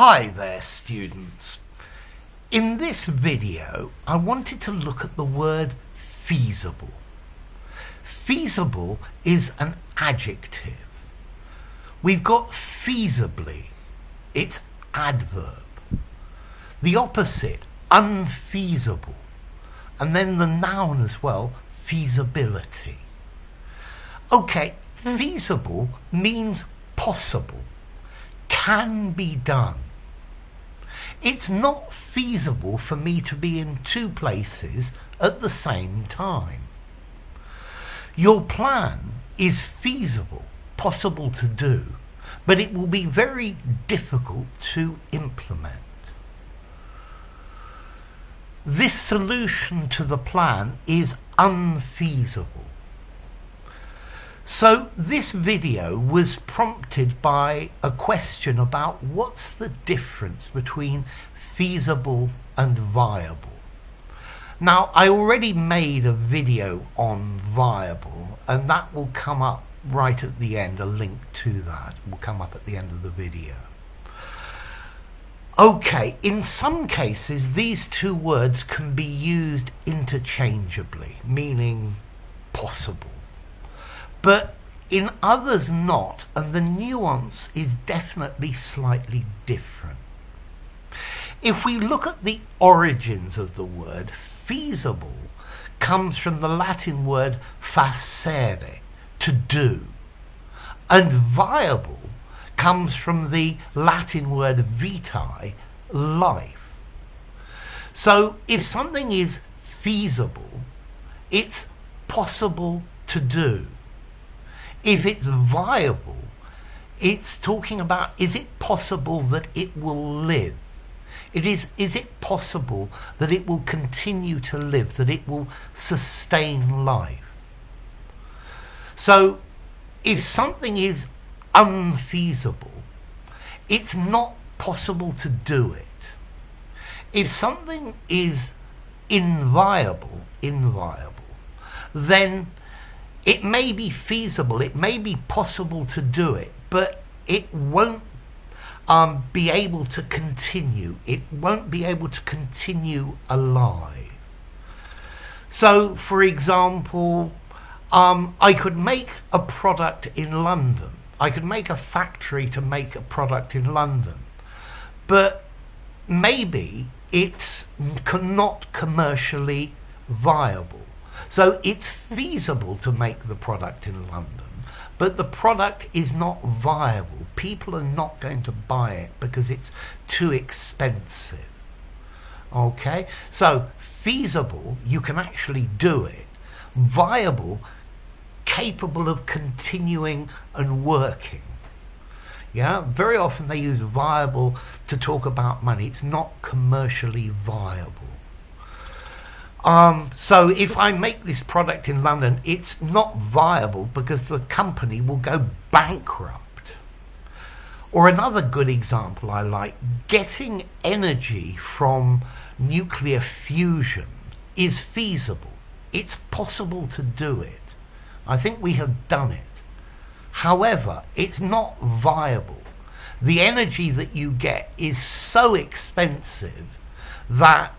Hi there, students. In this video, I wanted to look at the word feasible. Feasible is an adjective. We've got feasibly, it's adverb. The opposite, unfeasible. And then the noun as well, feasibility. Okay, feasible means possible, can be done. It's not feasible for me to be in two places at the same time. Your plan is feasible, possible to do, but it will be very difficult to implement. This solution to the plan is unfeasible. So this video was prompted by a question about what's the difference between feasible and viable. Now, I already made a video on viable, and that will come up right at the end. A link to that will come up at the end of the video. Okay, in some cases, these two words can be used interchangeably, meaning possible. But in others not, and the nuance is definitely slightly different. If we look at the origins of the word, feasible comes from the Latin word facere, to do, and viable comes from the Latin word vitae, life. So if something is feasible, it's possible to do. If it's viable, it's talking about, is it possible that it will live? Is it possible that it will continue to live, that it will sustain life? So if something is unfeasible, it's not possible to do it. If something is inviable, then it may be feasible, it may be possible to do it, but it won't be able to continue. It won't be able to continue alive. So, for example, I could make a product in London. I could make a factory to make a product in London, but maybe it's not commercially viable. So it's feasible to make the product in London, but the product is not viable. People are not going to buy it because it's too expensive. Okay? So feasible, you can actually do it. Viable, capable of continuing and working. Yeah? Very often they use viable to talk about money. It's not commercially viable. So if I make this product in London, it's not viable because the company will go bankrupt. Or another good example I like, getting energy from nuclear fusion is feasible. It's possible to do it. I think we have done it. However, it's not viable. The energy that you get is so expensive that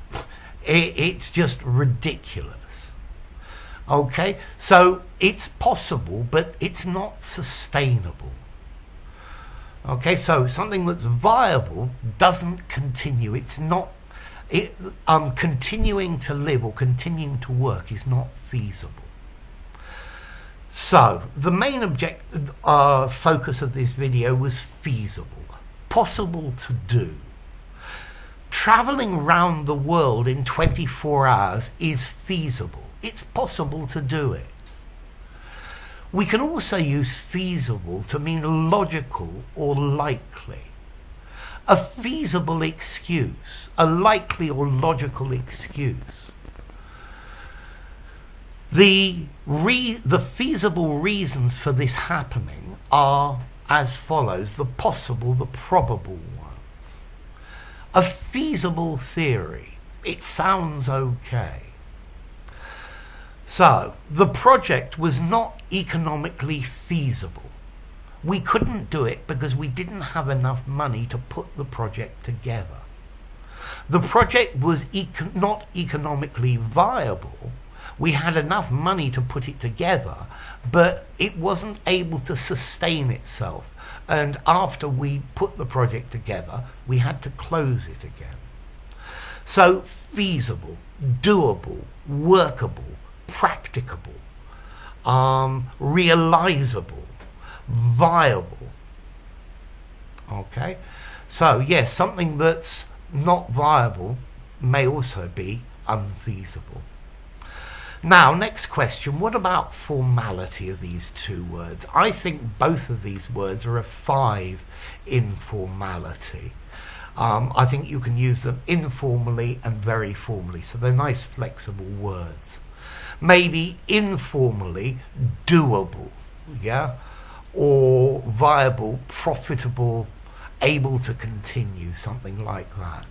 it's just ridiculous. Okay, so it's possible, but it's not sustainable. Okay, so something that's viable doesn't continue. It's not, continuing to live or continuing to work is not feasible. So the main focus of this video was feasible, possible to do. Traveling around the world in 24 hours is feasible. It's possible to do it. We can also use feasible to mean logical or likely. A feasible excuse, a likely or logical excuse. The feasible reasons for this happening are as follows: the possible, the probable ones. A feasible theory. It sounds okay. So, the project was not economically feasible. we couldn't do it because we didn't have enough money to put the project together. The project was not economically viable. We had enough money to put it together, but it wasn't able to sustain itself. And after we put the project together, we had to close it again. So feasible, doable, workable, practicable, realizable, viable. Okay? So yes, something that's not viable may also be unfeasible. Now, next question. What about formality of these two words? I think both of these words are a 5 in formality. I think you can use them informally and very formally. So they're nice, flexible words. Maybe informally, doable, yeah? Or viable, profitable, able to continue, something like that.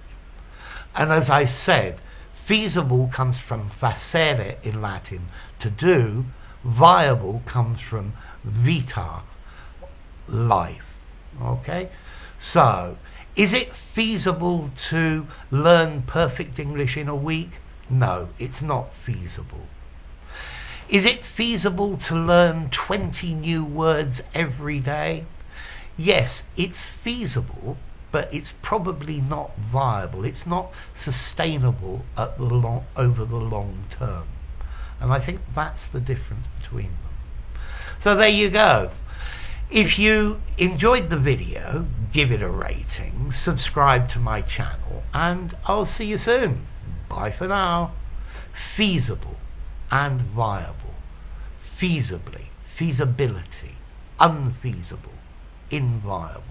And as I said, feasible comes from facere in Latin, to do. Viable comes from vita, life. Okay? So, is it feasible to learn perfect English in a week? No, it's not feasible. Is it feasible to learn 20 new words every day? Yes, it's feasible, but it's probably not viable. It's not sustainable over the long term. And I think that's the difference between them. So there you go. If you enjoyed the video, give it a rating, subscribe to my channel, and I'll see you soon. Bye for now. Feasible and viable. Feasibly, feasibility, unfeasible, inviable.